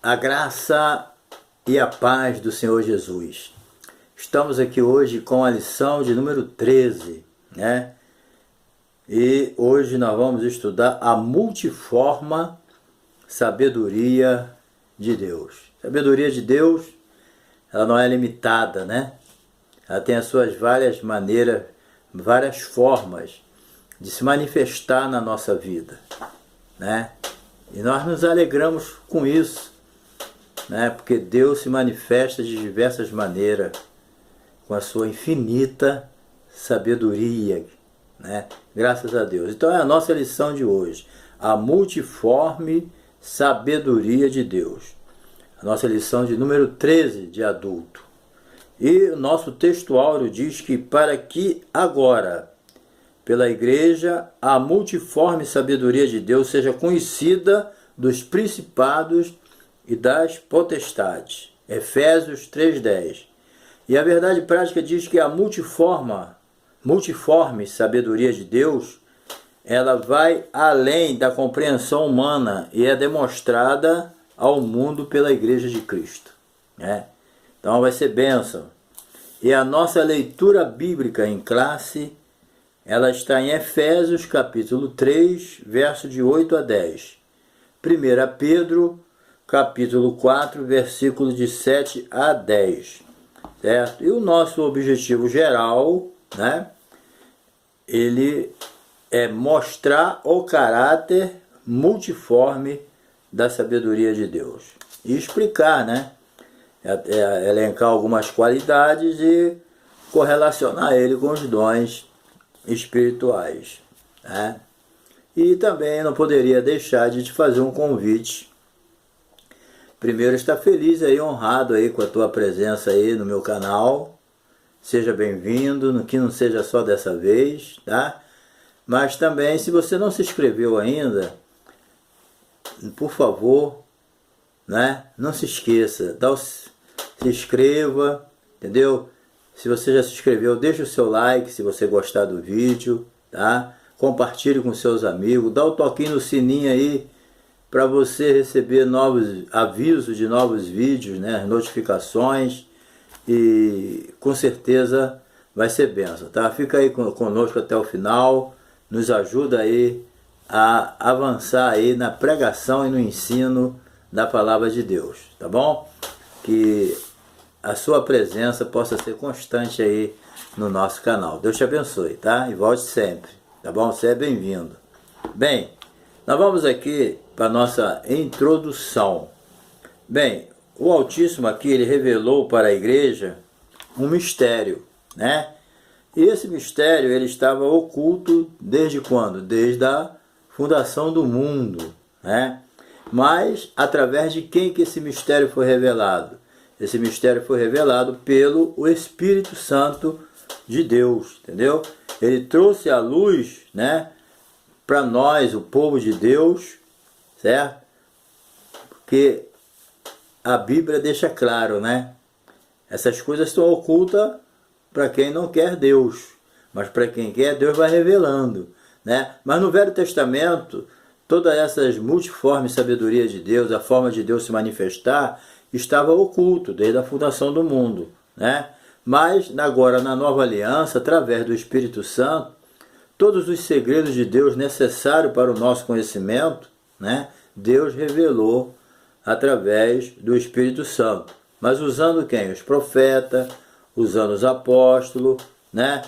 A graça e a paz do Senhor Jesus. Estamos aqui hoje com a lição de número 13, né? E hoje nós vamos estudar a multiforme sabedoria de Deus. A sabedoria de Deus, ela não é limitada, né? Ela tem as suas várias maneiras, várias formas de se manifestar na nossa vida, né? E nós nos alegramos com isso, né? Porque Deus se manifesta de diversas maneiras, com a sua infinita sabedoria, né? Graças a Deus. Então é a nossa lição de hoje, a multiforme sabedoria de Deus. A nossa lição de número 13 de adulto. E o nosso textuário diz que para que agora, pela igreja, a multiforme sabedoria de Deus seja conhecida dos principados e das potestades. Efésios 3:10. E a verdade prática diz que a multiforme sabedoria de Deus, ela vai além da compreensão humana e é demonstrada ao mundo pela Igreja de Cristo, né? Então vai ser bênção. E a nossa leitura bíblica em classe, ela está em Efésios capítulo 3, verso de 8 a 10. 1 Pedro capítulo 4, versículo de 7 a 10. Certo? E o nosso objetivo geral, né? Ele é mostrar o caráter multiforme da sabedoria de Deus. E explicar, né? Elencar algumas qualidades e correlacionar ele com os dons espirituais, né? E também não poderia deixar de te fazer um convite. Primeiro, estar feliz aí, honrado aí com a tua presença aí no meu canal. Seja bem-vindo, que não seja só dessa vez, tá? Mas também, se você não se inscreveu ainda, por favor, né? Não se esqueça, se inscreva, entendeu? Se você já se inscreveu, deixa o seu like se você gostar do vídeo, tá? Compartilhe com seus amigos, dá o toquinho no sininho aí para você receber novos avisos de novos vídeos, né? Notificações, e com certeza vai ser bênção, tá? Fica aí conosco até o final, nos ajuda aí a avançar aí na pregação e no ensino da palavra de Deus, tá bom? Que a sua presença possa ser constante aí no nosso canal. Deus te abençoe, tá? E volte sempre, tá bom? Você é bem-vindo. Bem, nós vamos aqui para a nossa introdução. Bem, o Altíssimo aqui, ele revelou para a igreja um mistério, né? E esse mistério, ele estava oculto desde quando? Desde a fundação do mundo, né? Mas, através de quem que esse mistério foi revelado? Esse mistério foi revelado pelo Espírito Santo de Deus, entendeu? Ele trouxe à luz, né, para nós, o povo de Deus, certo? Porque a Bíblia deixa claro, né? Essas coisas estão ocultas para quem não quer Deus, mas para quem quer, Deus vai revelando, né? Mas no Velho Testamento, todas essas multiformes sabedoria de Deus, a forma de Deus se manifestar, estava oculto desde a fundação do mundo, né? Mas agora na Nova Aliança, através do Espírito Santo, todos os segredos de Deus necessários para o nosso conhecimento, né? Deus revelou através do Espírito Santo. Mas usando quem? Os profetas, usando os apóstolos, né?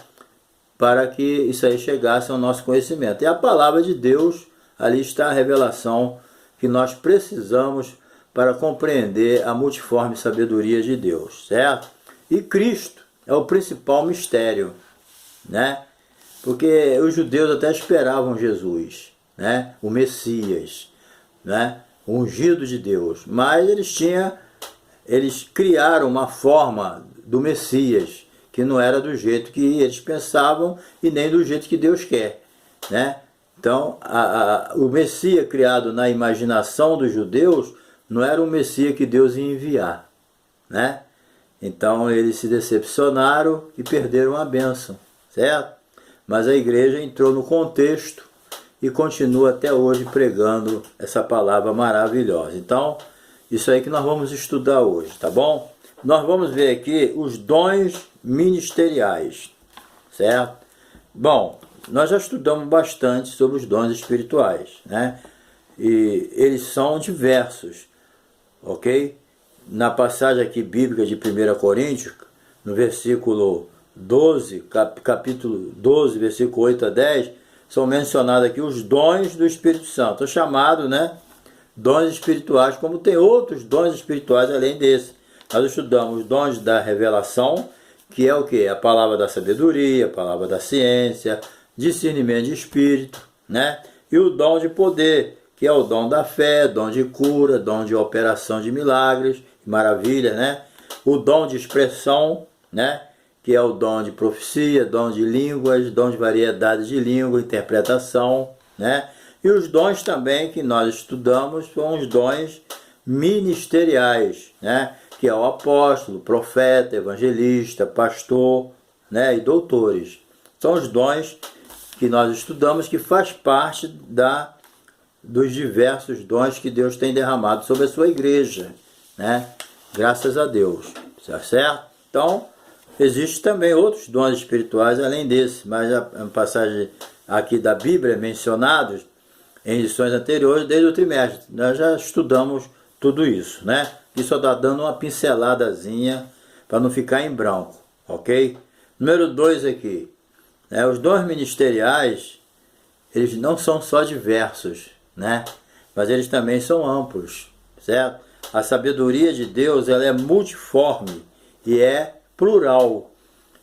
Para que isso aí chegasse ao nosso conhecimento. E a palavra de Deus, ali está a revelação que nós precisamos para compreender a multiforme sabedoria de Deus, certo? E Cristo é o principal mistério, né? Porque os judeus até esperavam Jesus, né? O Messias, né? O ungido de Deus. Mas eles criaram uma forma do Messias que não era do jeito que eles pensavam e nem do jeito que Deus quer, né? Então, o Messias criado na imaginação dos judeus não era o Messias que Deus ia enviar, né? Então, eles se decepcionaram e perderam a bênção, certo? Mas a igreja entrou no contexto e continua até hoje pregando essa palavra maravilhosa. Então, isso aí que nós vamos estudar hoje, tá bom? Nós vamos ver aqui os dons ministeriais, certo? Bom, nós já estudamos bastante sobre os dons espirituais, né? E eles são diversos, ok? Na passagem aqui bíblica de 1 Coríntios, no versículo 12, capítulo 12, versículo 8 a 10, são mencionados aqui os dons do Espírito Santo, chamados, né, dons espirituais, como tem outros dons espirituais além desse. Nós estudamos os dons da revelação, que é o que? A palavra da sabedoria, a palavra da ciência, discernimento de espírito, né? E o dom de poder, que é o dom da fé, dom de cura, dom de operação de milagres, maravilha, né? O dom de expressão, né? Que é o dom de profecia, dom de línguas, dom de variedade de língua, interpretação, né? E os dons também que nós estudamos são os dons ministeriais, né? Que é o apóstolo, profeta, evangelista, pastor, né? E doutores. São os dons que nós estudamos que faz parte dos diversos dons que Deus tem derramado sobre a sua igreja, né? Graças a Deus, certo? Então, existem também outros dons espirituais além desse, mas a passagem aqui da Bíblia mencionados em lições anteriores, desde o trimestre, nós já estudamos tudo isso, né? E só está dando uma pinceladazinha para não ficar em branco, ok? Número 2 aqui, né? Os dons ministeriais, eles não são só diversos, né? Mas eles também são amplos, certo? A sabedoria de Deus, ela é multiforme e é plural,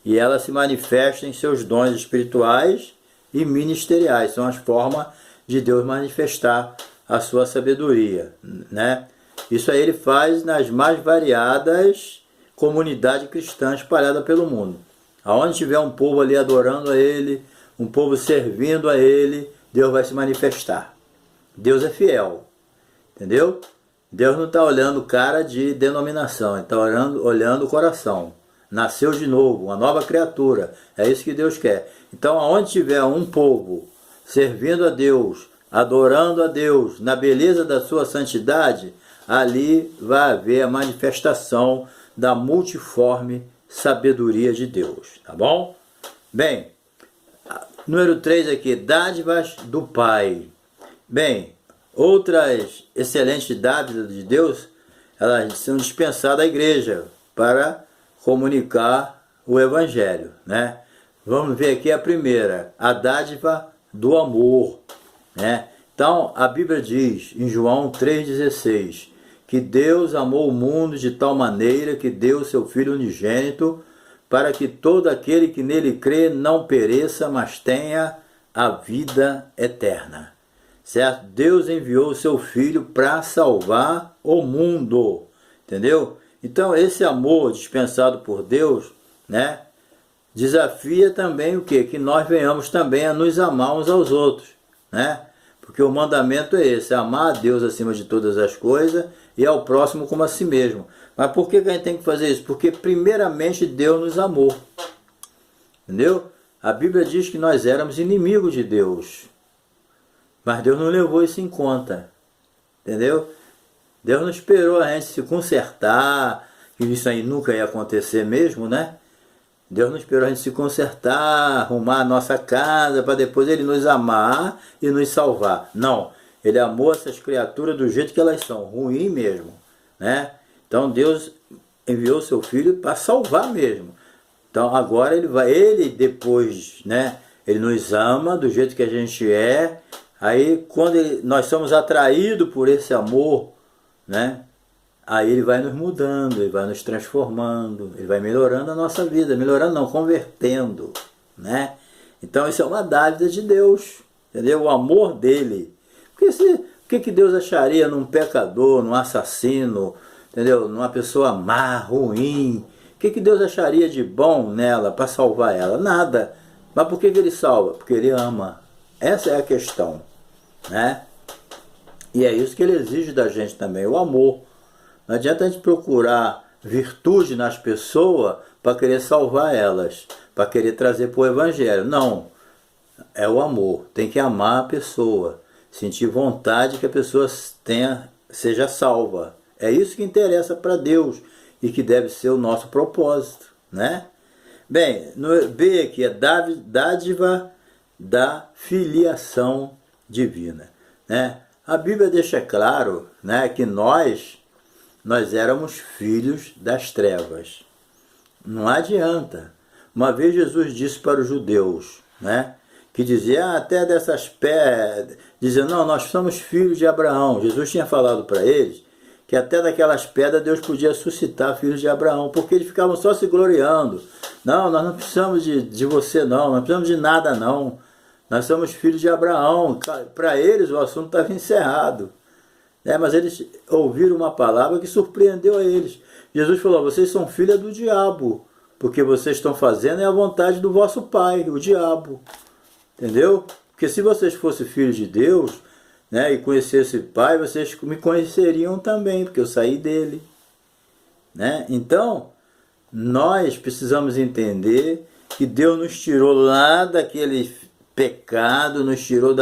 e ela se manifesta em seus dons espirituais e ministeriais. São as formas de Deus manifestar a sua sabedoria, né? Isso aí ele faz nas mais variadas comunidades cristãs espalhadas pelo mundo. Aonde tiver um povo ali adorando a Ele, um povo servindo a Ele, Deus vai se manifestar. Deus é fiel, entendeu? Deus não está olhando cara de denominação, ele está olhando o coração. Nasceu de novo, uma nova criatura. É isso que Deus quer. Então, aonde tiver um povo servindo a Deus, adorando a Deus, na beleza da sua santidade, ali vai haver a manifestação da multiforme sabedoria de Deus. Tá bom? Bem, número 3 aqui, dádivas do Pai. Bem, outras excelentes dádivas de Deus, elas são dispensadas à igreja para comunicar o Evangelho, né? Vamos ver aqui a primeira, a dádiva do amor, né? Então, a Bíblia diz em João 3,16 que Deus amou o mundo de tal maneira que deu seu Filho unigênito para que todo aquele que nele crê não pereça, mas tenha a vida eterna. Certo? Deus enviou o seu Filho para salvar o mundo, entendeu? Então, esse amor dispensado por Deus, né, desafia também o quê? Que nós venhamos também a nos amar uns aos outros, né? Porque o mandamento é esse, amar a Deus acima de todas as coisas e ao próximo como a si mesmo. Mas por que a gente tem que fazer isso? Porque primeiramente Deus nos amou, entendeu? A Bíblia diz que nós éramos inimigos de Deus, mas Deus não levou isso em conta, entendeu? Deus não esperou a gente se consertar, que isso aí nunca ia acontecer mesmo, né? Deus não esperou a gente se consertar, arrumar a nossa casa, para depois Ele nos amar e nos salvar. Não, Ele amou essas criaturas do jeito que elas são, ruim mesmo, né? Então Deus enviou seu Filho para salvar mesmo. Então agora Ele depois, né? Ele nos ama do jeito que a gente é. Aí quando nós somos atraídos por esse amor, né? Aí Ele vai nos mudando, Ele vai nos transformando, Ele vai melhorando a nossa vida, melhorando não, convertendo, né? Então isso é uma dádiva de Deus, entendeu? O amor dele. O que Deus acharia num pecador, num assassino, entendeu? Numa pessoa má, ruim? O que Deus acharia de bom nela para salvar ela? Nada. Mas por que Ele salva? Porque Ele ama. Essa é a questão, né? E é isso que Ele exige da gente também, o amor. Não adianta a gente procurar virtude nas pessoas para querer salvar elas, para querer trazer para o Evangelho. Não, é o amor. Tem que amar a pessoa, sentir vontade que a pessoa seja salva. É isso que interessa para Deus e que deve ser o nosso propósito, né? Bem, no B aqui é dádiva da filiação divina, né? A Bíblia deixa claro, né, que nós éramos filhos das trevas. Não adianta. Uma vez Jesus disse para os judeus, né, que dizia até dessas pedras, dizendo, não, nós somos filhos de Abraão. Jesus tinha falado para eles que até daquelas pedras Deus podia suscitar filhos de Abraão, porque eles ficavam só se gloriando. Não, nós não precisamos de você não, não precisamos de nada não. Nós somos filhos de Abraão. Para eles o assunto estava encerrado. Mas eles ouviram uma palavra que surpreendeu a eles. Jesus falou, vocês são filhos do diabo, porque vocês estão fazendo a vontade do vosso pai, o diabo. Entendeu? Porque se vocês fossem filhos de Deus, né, e conhecessem o pai, vocês me conheceriam também, porque eu saí dele. Né? Então, nós precisamos entender que Deus nos tirou lá daquele pecado, nos tirou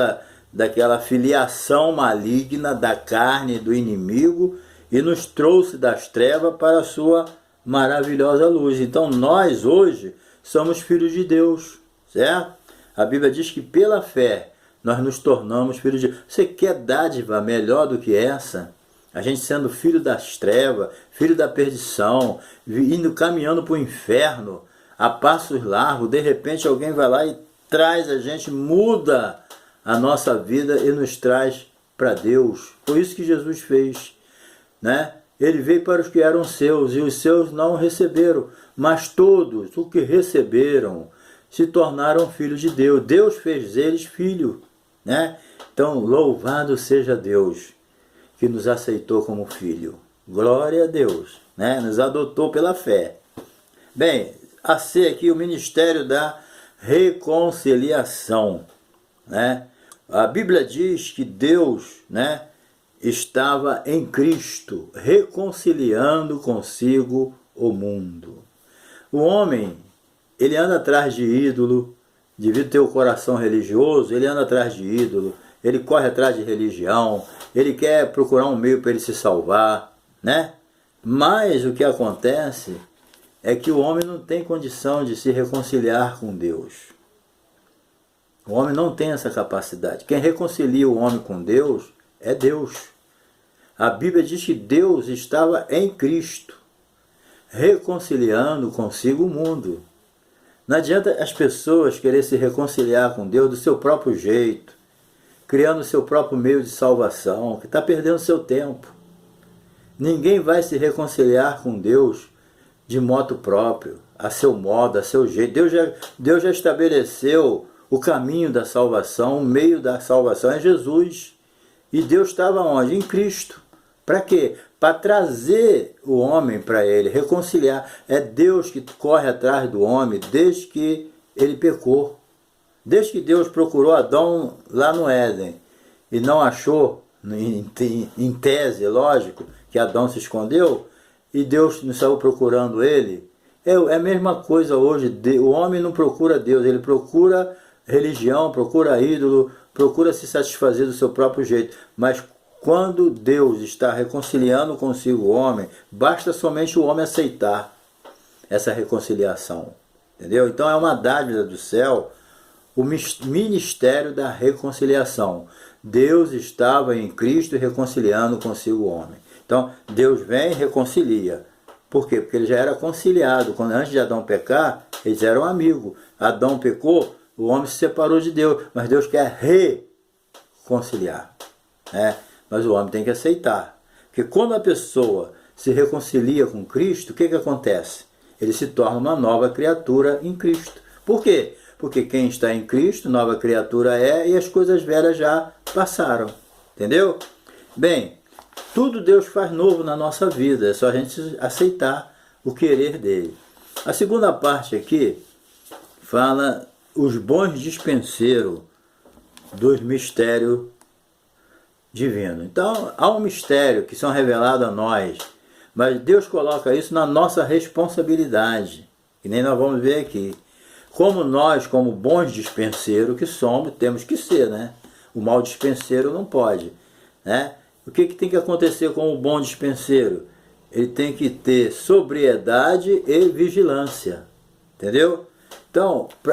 daquela filiação maligna da carne do inimigo e nos trouxe das trevas para a sua maravilhosa luz. Então nós hoje somos filhos de Deus, certo? A Bíblia diz que pela fé nós nos tornamos filhos de Deus. Você quer dádiva melhor do que essa? A gente sendo filho das trevas, filho da perdição, caminhando para o inferno, a passos largos, de repente alguém vai lá e traz a gente, muda a nossa vida e nos traz para Deus. Foi isso que Jesus fez, né? Ele veio para os que eram seus e os seus não o receberam, mas todos os que receberam se tornaram filhos de Deus. Deus fez eles filhos, né? Então, louvado seja Deus que nos aceitou como filho. Glória a Deus, né? Nos adotou pela fé. Bem, a C aqui, o ministério da reconciliação, né? A Bíblia diz que Deus, né, estava em Cristo, reconciliando consigo o mundo. O homem, ele anda atrás de ídolo, devido ter o coração religioso, ele anda atrás de ídolo, ele corre atrás de religião, ele quer procurar um meio para ele se salvar, né? Mas o que acontece é que o homem não tem condição de se reconciliar com Deus. O homem não tem essa capacidade. Quem reconcilia o homem com Deus é Deus. A Bíblia diz que Deus estava em Cristo, reconciliando consigo o mundo. Não adianta as pessoas querer se reconciliar com Deus do seu próprio jeito, criando o seu próprio meio de salvação, que está perdendo seu tempo. Ninguém vai se reconciliar com Deus de modo próprio, a seu modo, a seu jeito. Deus já estabeleceu o caminho da salvação, o meio da salvação é Jesus. E Deus estava onde? Em Cristo. Para quê? Para trazer o homem para ele, reconciliar. É Deus que corre atrás do homem desde que ele pecou. Desde que Deus procurou Adão lá no Éden e não achou, em tese, lógico, que Adão se escondeu, e Deus não saiu procurando ele. É a mesma coisa hoje. O homem não procura Deus, ele procura religião, procura ídolo, procura se satisfazer do seu próprio jeito. Mas quando Deus está reconciliando consigo o homem, basta somente o homem aceitar essa reconciliação. Entendeu? Então é uma dádiva do céu, o ministério da reconciliação. Deus estava em Cristo reconciliando consigo o homem. Então Deus vem e reconcilia. Por quê? Porque ele já era conciliado. Antes de Adão pecar, eles eram amigos. Adão pecou, o homem se separou de Deus. Mas Deus quer reconciliar, né? Mas o homem tem que aceitar. Porque quando a pessoa se reconcilia com Cristo, o que acontece? Ele se torna uma nova criatura em Cristo. Por quê? Porque quem está em Cristo, nova criatura é, e as coisas velhas já passaram. Entendeu? Bem, tudo Deus faz novo na nossa vida, é só a gente aceitar o querer dele. A segunda parte aqui fala os bons dispenseiros dos mistérios divinos. Então, há um mistério que são revelados a nós, mas Deus coloca isso na nossa responsabilidade, que nem nós vamos ver aqui. Como nós, como bons dispenseiros que somos, temos que ser, né? O mau dispenseiro não pode, né? O que tem que acontecer com o bom dispenseiro? Ele tem que ter sobriedade e vigilância. Entendeu?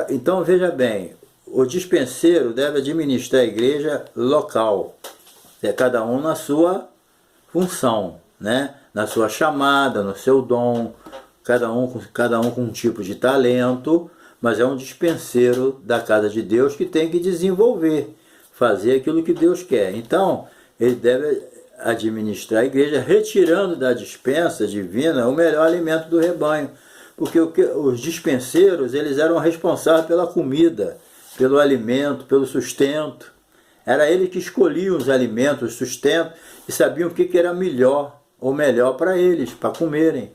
Então veja bem, o dispenseiro deve administrar a igreja local. Cada um na sua função, né? Na sua chamada, no seu dom, cada um com um tipo de talento, mas é um dispenseiro da casa de Deus que tem que desenvolver, fazer aquilo que Deus quer. Então, ele deve administrar a igreja, retirando da dispensa divina o melhor alimento do rebanho. Porque os dispenseiros, eles eram responsáveis pela comida, pelo alimento, pelo sustento. Era eles que escolhiam os alimentos, o sustento, e sabiam o que era melhor ou melhor para eles, para comerem.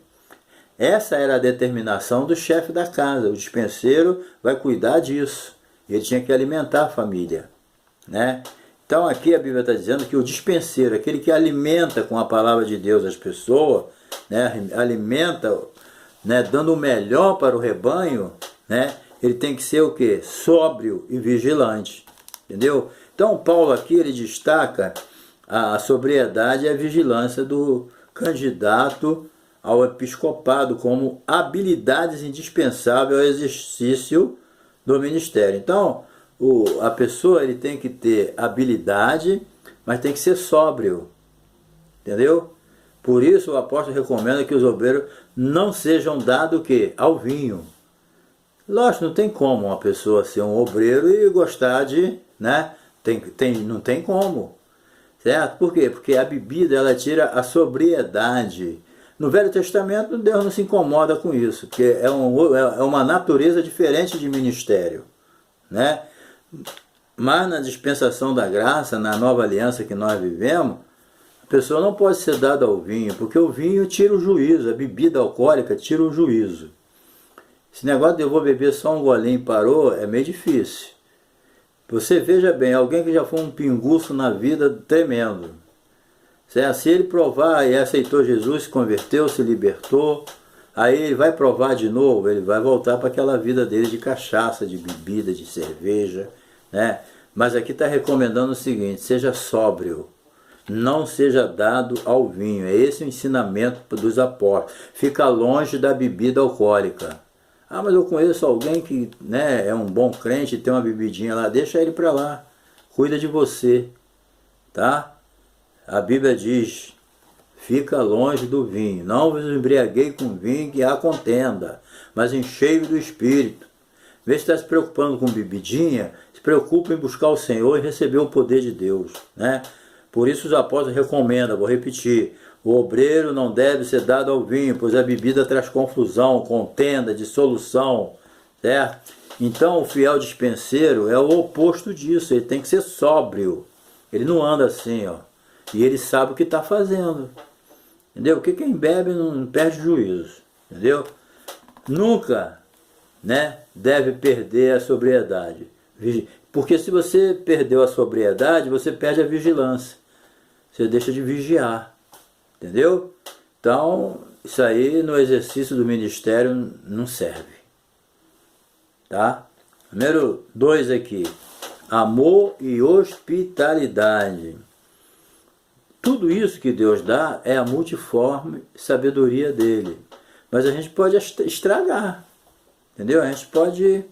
Essa era a determinação do chefe da casa. O dispenseiro vai cuidar disso. Ele tinha que alimentar a família, né? Então aqui a Bíblia está dizendo que o dispenseiro, aquele que alimenta com a palavra de Deus as pessoas, né? Alimenta, né? Dando o melhor para o rebanho, né? Ele tem que ser o quê? Sóbrio e vigilante. Entendeu? Então Paulo aqui ele destaca a sobriedade e a vigilância do candidato ao episcopado como habilidades indispensáveis ao exercício do ministério. Então, a pessoa ele tem que ter habilidade, mas tem que ser sóbrio. Entendeu? Por isso o apóstolo recomenda que os obreiros não sejam dados o quê? Ao vinho. Lógico, não tem como uma pessoa ser um obreiro e gostar de, né? Não tem como. Certo? Por quê? Porque a bebida ela tira a sobriedade. No Velho Testamento, Deus não se incomoda com isso, porque é uma natureza diferente de ministério, né? Mas na dispensação da graça, na nova aliança que nós vivemos, a pessoa não pode ser dada ao vinho, porque o vinho tira o juízo, a bebida alcoólica tira o juízo. Esse negócio de eu vou beber só um golinho e parou, é meio difícil. Você veja bem, alguém que já foi um pinguço na vida tremendo. Se ele provar e aceitou Jesus, se converteu, se libertou, aí ele vai provar de novo, ele vai voltar para aquela vida dele de cachaça, de bebida, de cerveja, né? Mas aqui está recomendando o seguinte: seja sóbrio, não seja dado ao vinho. É esse o ensinamento dos apóstolos. Fica longe da bebida alcoólica. Ah, mas eu conheço alguém que, né, é um bom crente, tem uma bebidinha lá, deixa ele para lá, cuida de você, tá? A Bíblia diz, fica longe do vinho, não vos embriaguei com vinho que há contenda, mas enchei-vos do Espírito. Vê se está se preocupando com bebidinha, se preocupa em buscar o Senhor e receber o poder de Deus, né? Por isso os apóstolos recomendam, vou repetir, o obreiro não deve ser dado ao vinho, pois a bebida traz confusão, contenda, dissolução, certo? Então o fiel dispenseiro é o oposto disso, ele tem que ser sóbrio, ele não anda assim, ó. E ele sabe o que está fazendo. Entendeu? Porque quem bebe não perde juízo. Entendeu? Nunca, né, deve perder a sobriedade. Porque se você perdeu a sobriedade, você perde a vigilância. Você deixa de vigiar. Entendeu? Então, isso aí no exercício do ministério não serve. Tá? Número 2 aqui. Amor e hospitalidade. Tudo isso que Deus dá é a multiforme sabedoria dele. Mas a gente pode estragar. Entendeu? A gente pode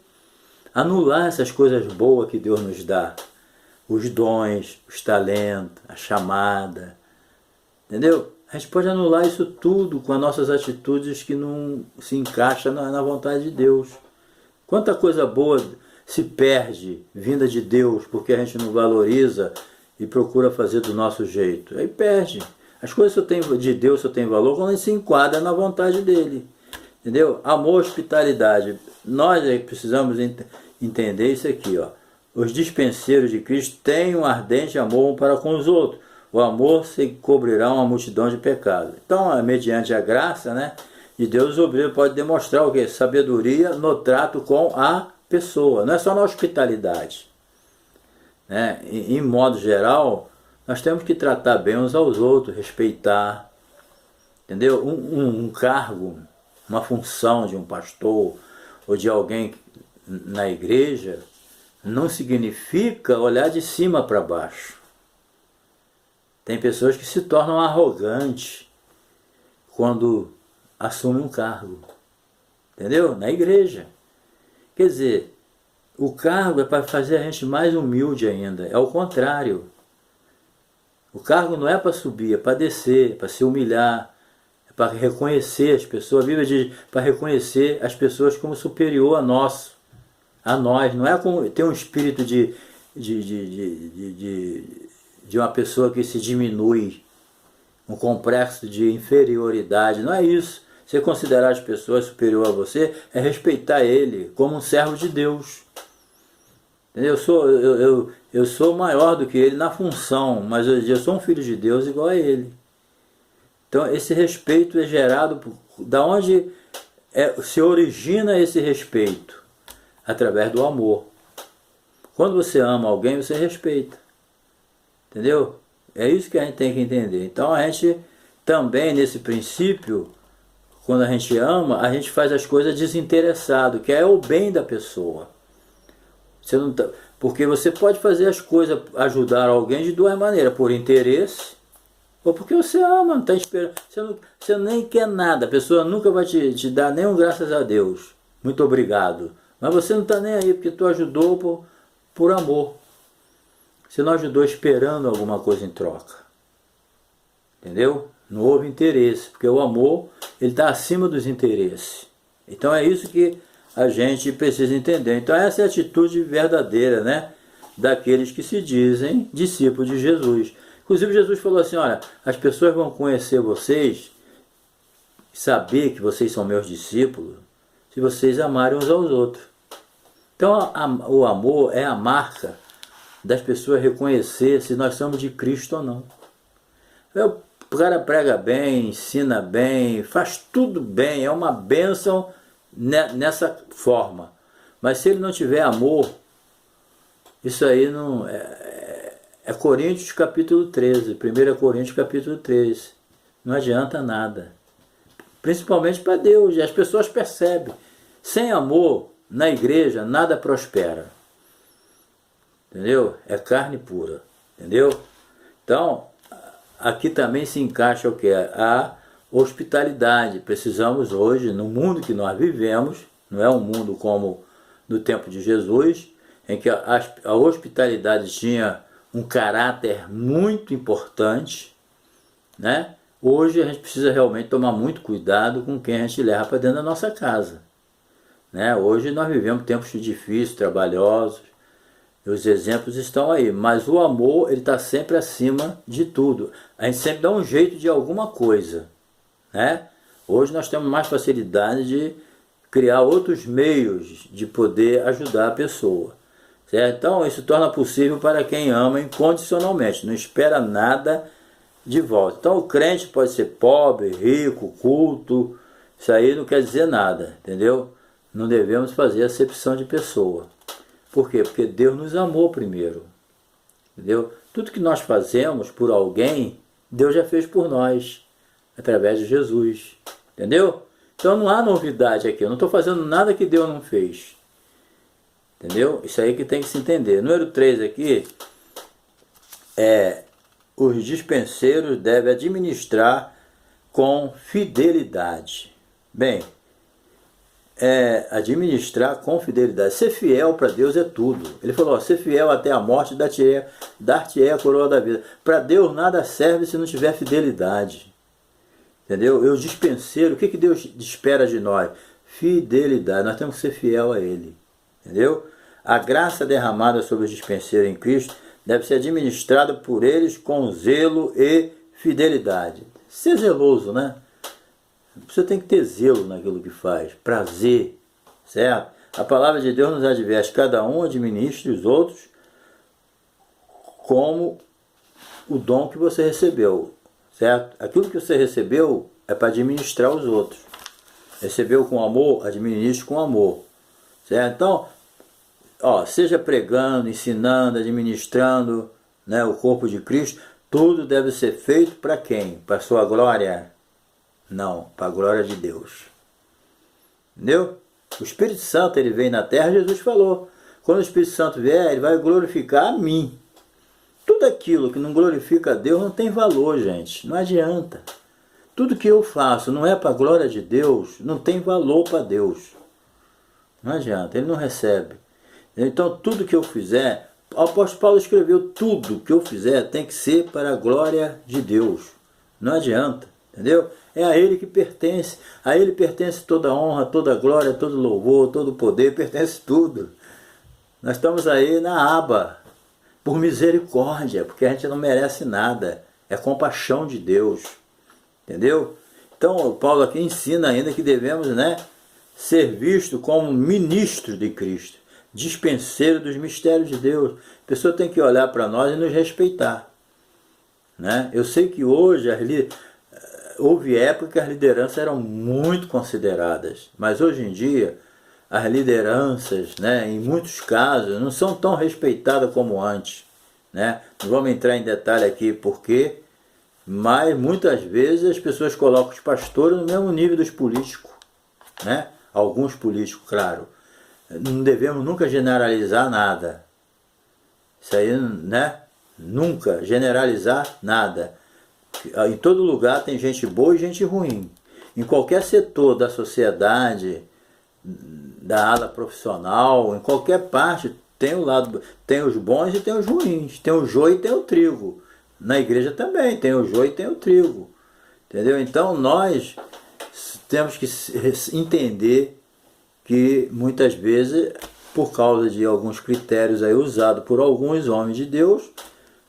anular essas coisas boas que Deus nos dá. Os dons, os talentos, a chamada. Entendeu? A gente pode anular isso tudo com as nossas atitudes que não se encaixam na vontade de Deus. Quanta coisa boa se perde vinda de Deus porque a gente não valoriza e procura fazer do nosso jeito. Aí perde. As coisas de Deus só têm valor quando a gente se enquadra na vontade dele. Entendeu? Amor, hospitalidade. Nós precisamos entender isso aqui, ó. Os dispenseiros de Cristo têm um ardente amor um para com os outros. O amor se cobrirá uma multidão de pecados. Então, mediante a graça, né, de Deus, o obreiro pode demonstrar o quê? Sabedoria no trato com a pessoa. Não é só na hospitalidade. Né? Em modo geral, nós temos que tratar bem uns aos outros, respeitar. Entendeu? Um cargo, uma função de um pastor ou de alguém na igreja não significa olhar de cima para baixo. Tem pessoas que se tornam arrogantes quando assumem um cargo. Entendeu? Na igreja. Quer dizer, o cargo é para fazer a gente mais humilde ainda. É o contrário. O cargo não é para subir, é para descer, é para se humilhar, é para reconhecer as pessoas. A Bíblia diz para reconhecer as pessoas como superior a nós. Não é como ter um espírito de uma pessoa que se diminui, um complexo de inferioridade. Não é isso. Você considerar as pessoas superior a você é respeitar ele como um servo de Deus. Entendeu? Eu sou maior do que ele na função, mas eu sou um filho de Deus igual a ele. Então esse respeito é gerado da onde se origina esse respeito? Através do amor. Quando você ama alguém, você respeita. Entendeu? É isso que a gente tem que entender. Então a gente também, nesse princípio, quando a gente ama, a gente faz as coisas desinteressado, que é o bem da pessoa. Você não tá, porque você pode fazer as coisas, ajudar alguém de duas maneiras, por interesse, ou porque você ama, não está esperando. Você nem quer nada, a pessoa nunca vai te dar nem um graças a Deus, muito obrigado. Mas você não está nem aí, porque tu ajudou por amor. Você não ajudou esperando alguma coisa em troca. Entendeu? Não houve interesse, porque o amor ele está acima dos interesses. Então é isso que a gente precisa entender. Então essa é a atitude verdadeira, né, daqueles que se dizem discípulos de Jesus. Inclusive Jesus falou assim, olha, as pessoas vão conhecer vocês, saber que vocês são meus discípulos, se vocês amarem uns aos outros. Então o amor é a marca das pessoas reconhecer se nós somos de Cristo ou não. O cara prega bem, ensina bem, faz tudo bem, é uma bênção nessa forma. Mas se ele não tiver amor, isso aí não é Coríntios capítulo 13, 1 Coríntios capítulo 13. Não adianta nada. Principalmente para Deus, e as pessoas percebem. Sem amor, na igreja, nada prospera. Entendeu? É carne pura. Entendeu? Então, aqui também se encaixa o que? A hospitalidade. Precisamos hoje, no mundo que nós vivemos, não é um mundo como no tempo de Jesus, em que a hospitalidade tinha um caráter muito importante, né? Hoje a gente precisa realmente tomar muito cuidado com quem a gente leva para dentro da nossa casa, né? Hoje nós vivemos tempos difíceis, trabalhosos, e os exemplos estão aí, mas o amor ele está sempre acima de tudo. A gente sempre dá um jeito de alguma coisa, né? Hoje nós temos mais facilidade de criar outros meios de poder ajudar a pessoa, certo? Então isso torna possível para quem ama incondicionalmente, não espera nada de volta. Então o crente pode ser pobre, rico, culto, isso aí não quer dizer nada, entendeu? Não devemos fazer acepção de pessoa. Por quê? Porque Deus nos amou primeiro, entendeu? Tudo que nós fazemos por alguém, Deus já fez por nós, através de Jesus, entendeu? Então não há novidade aqui, eu não estou fazendo nada que Deus não fez, entendeu? Isso aí que tem que se entender. Número 3 aqui os dispenseiros devem administrar com fidelidade. Bem, administrar com fidelidade. Ser fiel para Deus é tudo. Ele falou, ser fiel até a morte, dar-te-ei a coroa da vida. Para Deus nada serve se não tiver fidelidade. Entendeu? E o dispenseiro, o que Deus espera de nós? Fidelidade. Nós temos que ser fiel a Ele. Entendeu? A graça derramada sobre os dispenseiros em Cristo deve ser administrada por eles com zelo e fidelidade. Ser zeloso, né? Você tem que ter zelo naquilo que faz, prazer, certo? A palavra de Deus nos adverte, cada um administre os outros como o dom que você recebeu, certo? Aquilo que você recebeu é para administrar os outros. Recebeu com amor, administre com amor, certo? Então, seja pregando, ensinando, administrando, né, o corpo de Cristo, tudo deve ser feito para quem? Para a sua glória? Não, para a glória de Deus. Entendeu? O Espírito Santo ele veio na terra, Jesus falou. Quando o Espírito Santo vier, ele vai glorificar a mim. Tudo aquilo que não glorifica a Deus não tem valor, gente. Não adianta. Tudo que eu faço não é para a glória de Deus, não tem valor para Deus. Não adianta, ele não recebe. Então tudo que eu fizer, o apóstolo Paulo escreveu, tudo que eu fizer tem que ser para a glória de Deus. Não adianta, entendeu? É a ele que pertence. A ele pertence toda a honra, toda a glória, todo o louvor, todo o poder, pertence tudo. Nós estamos aí na aba, por misericórdia, porque a gente não merece nada. É compaixão de Deus. Entendeu? Então o Paulo aqui ensina ainda que devemos, ser vistos como ministros de Cristo, dispenseiro dos mistérios de Deus. A pessoa tem que olhar para nós e nos respeitar. Eu sei que hoje houve época que as lideranças eram muito consideradas, mas hoje em dia as lideranças, em muitos casos, não são tão respeitadas como antes. Não vamos entrar em detalhe aqui porque, mas muitas vezes as pessoas colocam os pastores no mesmo nível dos políticos. Alguns políticos, claro. Não devemos nunca generalizar nada. Isso aí, nunca generalizar nada. Em todo lugar tem gente boa e gente ruim. Em qualquer setor da sociedade, da ala profissional, em qualquer parte, tem o lado, tem os bons e tem os ruins. Tem o joio e tem o trigo. Na igreja também tem o joio e tem o trigo. Entendeu? Então nós temos que entender que muitas vezes, por causa de alguns critérios aí usados por alguns homens de Deus,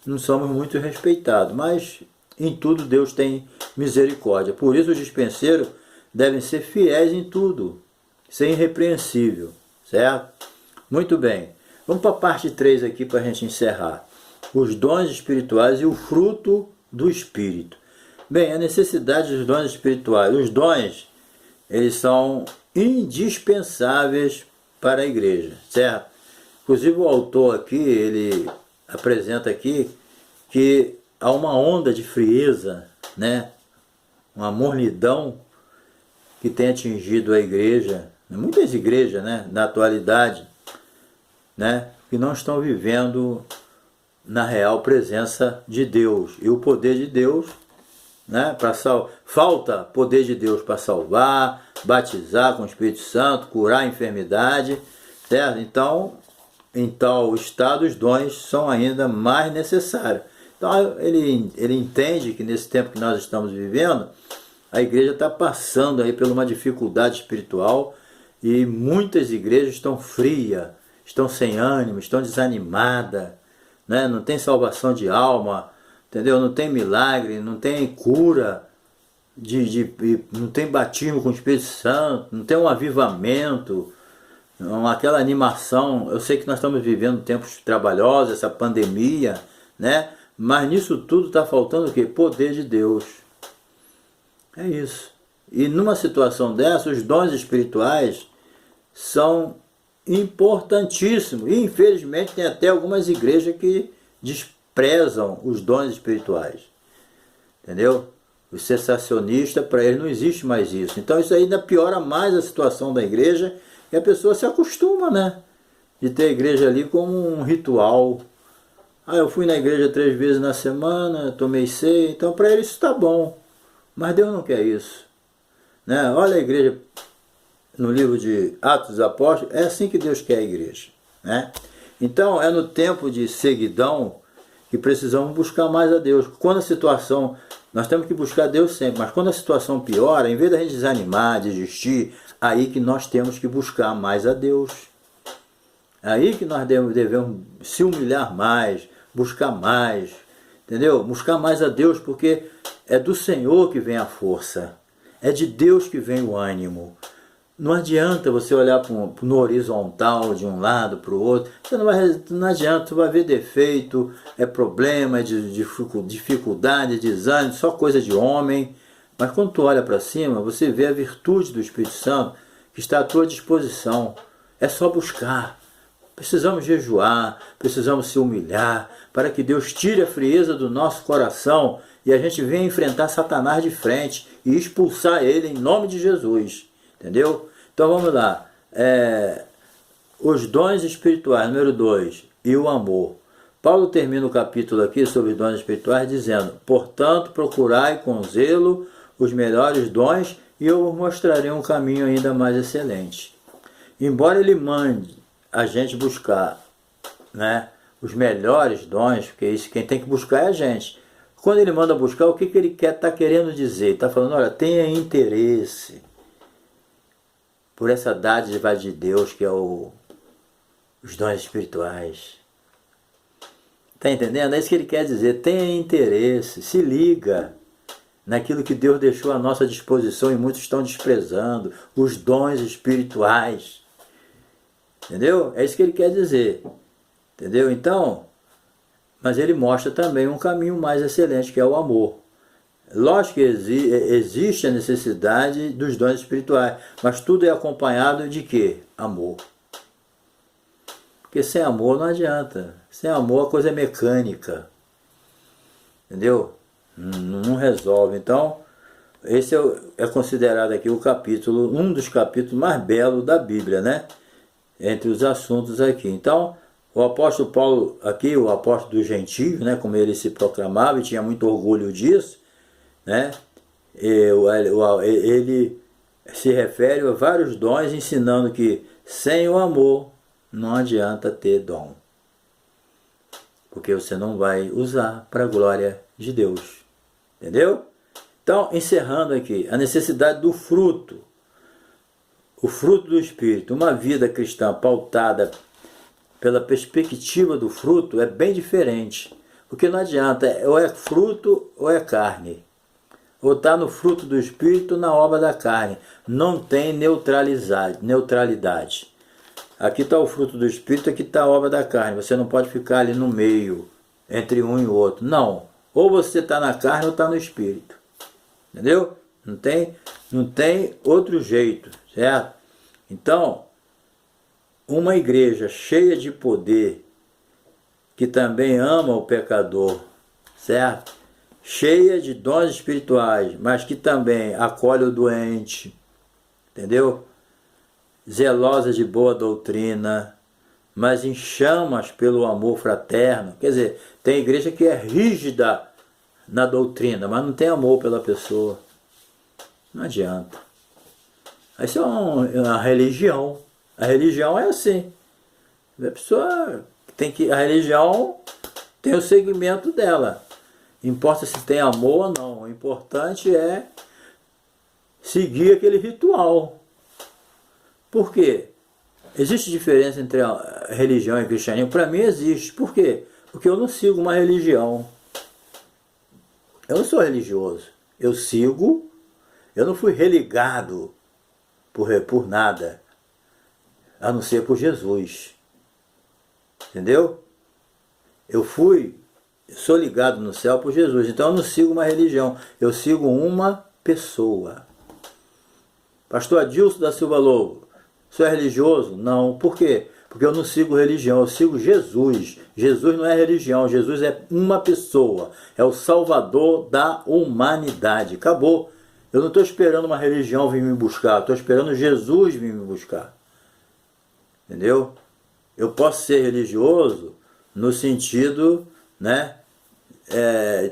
não somos muito respeitados. Mas em tudo Deus tem misericórdia. Por isso os dispenseiros devem ser fiéis em tudo, ser irrepreensível, certo? Muito bem. Vamos para a parte 3 aqui para a gente encerrar. Os dons espirituais e o fruto do Espírito. Bem, a necessidade dos dons espirituais. Os dons, eles são indispensáveis para a igreja, certo? Inclusive o autor aqui, ele apresenta aqui que há uma onda de frieza, uma mornidão que tem atingido a igreja, muitas igrejas, na atualidade, que não estão vivendo na real presença de Deus. E o poder de Deus, falta poder de Deus para salvar, batizar com o Espírito Santo, curar a enfermidade, certo? Então, em tal estado, os dons são ainda mais necessários. Então, ele entende que nesse tempo que nós estamos vivendo, a igreja está passando aí por uma dificuldade espiritual e muitas igrejas estão frias, estão sem ânimo, estão desanimadas, não tem salvação de alma, entendeu? Não tem milagre, não tem cura, não tem batismo com o Espírito Santo, não tem um avivamento, aquela animação. Eu sei que nós estamos vivendo tempos trabalhosos, essa pandemia, mas nisso tudo está faltando o quê? Poder de Deus. É isso. E numa situação dessa, os dons espirituais são importantíssimos. E infelizmente tem até algumas igrejas que desprezam os dons espirituais. Entendeu? Os sensacionistas, para eles não existe mais isso. Então isso ainda piora mais a situação da igreja e a pessoa se acostuma, de ter a igreja ali como um ritual. Eu fui na igreja 3 vezes na semana, tomei ceia, então para eles isso está bom. Mas Deus não quer isso. Olha a igreja no livro de Atos dos Apóstolos, é assim que Deus quer a igreja. Então é no tempo de seguidão que precisamos buscar mais a Deus. Quando a situação, nós temos que buscar Deus sempre, mas quando a situação piora, em vez da gente desanimar, desistir, aí que nós temos que buscar mais a Deus. Aí que nós devemos se humilhar mais, buscar mais, entendeu? Buscar mais a Deus, porque é do Senhor que vem a força, é de Deus que vem o ânimo. Não adianta você olhar no horizontal de um lado para o outro, não adianta, você vai ver defeito, problema, dificuldade, desânimo, só coisa de homem. Mas quando tu olha para cima, você vê a virtude do Espírito Santo que está à tua disposição. É só buscar. Precisamos jejuar, precisamos se humilhar, para que Deus tire a frieza do nosso coração e a gente venha enfrentar Satanás de frente e expulsar ele em nome de Jesus. Entendeu? Então vamos lá. Os dons espirituais, número 2, e o amor. Paulo termina o capítulo aqui sobre os dons espirituais dizendo: portanto, procurai com zelo os melhores dons e eu vos mostrarei um caminho ainda mais excelente. Embora ele mande a gente buscar, né, os melhores dons, porque isso quem tem que buscar é a gente. Quando ele manda buscar, o que ele está querendo dizer? Ele está falando, olha, tenha interesse por essa dádiva de Deus que é os dons espirituais. Está entendendo? É isso que ele quer dizer. Tenha interesse, se liga naquilo que Deus deixou à nossa disposição e muitos estão desprezando, os dons espirituais. Entendeu? É isso que ele quer dizer. Entendeu? Então, mas ele mostra também um caminho mais excelente, que é o amor. Lógico que existe a necessidade dos dons espirituais, mas tudo é acompanhado de quê? Amor. Porque sem amor não adianta. Sem amor a coisa é mecânica. Entendeu? Não resolve. Então, esse é considerado aqui o capítulo, um dos capítulos mais belos da Bíblia, né? Entre os assuntos aqui. Então, o apóstolo Paulo aqui, o apóstolo dos gentios, né? Como ele se proclamava e tinha muito orgulho disso, né? Ele se refere a vários dons, ensinando que sem o amor não adianta ter dom, porque você não vai usar para a glória de Deus. Entendeu? Então, encerrando aqui, a necessidade do fruto, o fruto do Espírito, uma vida cristã pautada pela perspectiva do fruto é bem diferente, porque não adianta, ou é fruto ou é carne, ou está no fruto do Espírito ou na obra da carne, não tem neutralidade. Aqui está o fruto do Espírito, aqui está a obra da carne. Você não pode ficar ali no meio, entre um e o outro. Não. Ou você está na carne ou está no Espírito. Entendeu? Não tem outro jeito, certo? Então, uma igreja cheia de poder, que também ama o pecador, certo? Cheia de dons espirituais, mas que também acolhe o doente, entendeu? Zelosa de boa doutrina, mas em chamas pelo amor fraterno. Quer dizer, tem igreja que é rígida na doutrina, mas não tem amor pela pessoa. Não adianta. Isso é uma religião. A religião é assim. A pessoa tem que... A religião tem o segmento dela. Importa se tem amor ou não. O importante é seguir aquele ritual. Por quê? Existe diferença entre a religião e o cristianismo? Para mim existe. Por quê? Porque eu não sigo uma religião. Eu não sou religioso. Eu não fui religado por nada, a não ser por Jesus. Entendeu? Eu sou ligado no céu por Jesus. Então eu não sigo uma religião. Eu sigo uma pessoa. Pastor Adilson da Silva Lobo. Você é religioso? Não. Por quê? Porque eu não sigo religião, eu sigo Jesus. Jesus não é religião, Jesus é uma pessoa. É o Salvador da humanidade. Acabou. Eu não estou esperando uma religião vir me buscar, estou esperando Jesus vir me buscar. Entendeu? Eu posso ser religioso no sentido, né,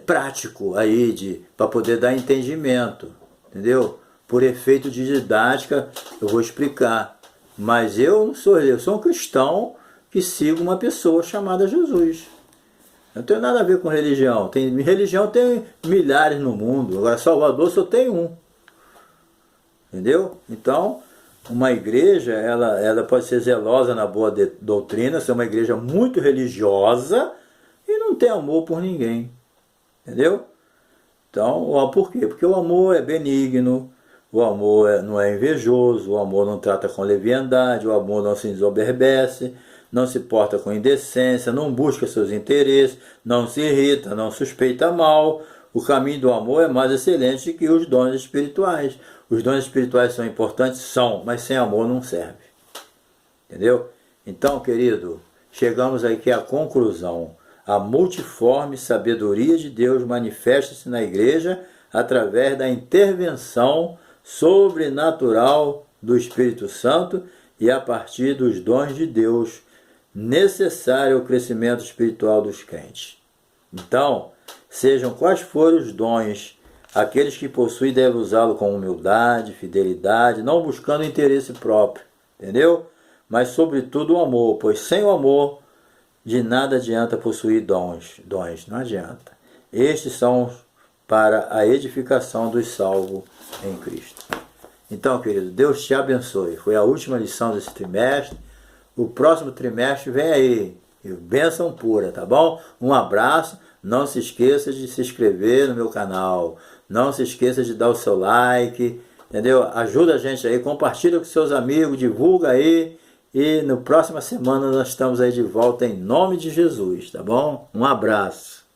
prático aí, para poder dar entendimento. Entendeu? Por efeito de didática, eu vou explicar. Mas eu sou um cristão que sigo uma pessoa chamada Jesus. Não tem nada a ver com religião. Religião tem milhares no mundo. Agora Salvador só tem um. Entendeu? Então, uma igreja, ela pode ser zelosa na boa doutrina, ser uma igreja muito religiosa e não ter amor por ninguém. Entendeu? Então, por quê? Porque o amor é benigno. O amor não é invejoso, o amor não trata com leviandade, o amor não se ensoberbece, não se porta com indecência, não busca seus interesses, não se irrita, não suspeita mal. O caminho do amor é mais excelente que os dons espirituais. Os dons espirituais são importantes? São, mas sem amor não serve. Entendeu? Então, querido, chegamos aqui à conclusão. A multiforme sabedoria de Deus manifesta-se na igreja através da intervenção sobrenatural do Espírito Santo e a partir dos dons de Deus, necessária ao crescimento espiritual dos crentes. Então, sejam quais forem os dons, aqueles que possuem devem usá-lo com humildade, fidelidade, não buscando interesse próprio, entendeu? Mas sobretudo o amor, pois sem o amor de nada adianta possuir dons, não adianta. Estes são para a edificação dos salvos em Cristo. Então, querido, Deus te abençoe. Foi a última lição desse trimestre. O próximo trimestre vem aí. Bênção pura, tá bom? Um abraço. Não se esqueça de se inscrever no meu canal. Não se esqueça de dar o seu like. Entendeu? Ajuda a gente aí. Compartilha com seus amigos. Divulga aí. E na próxima semana nós estamos aí de volta em nome de Jesus, tá bom? Um abraço.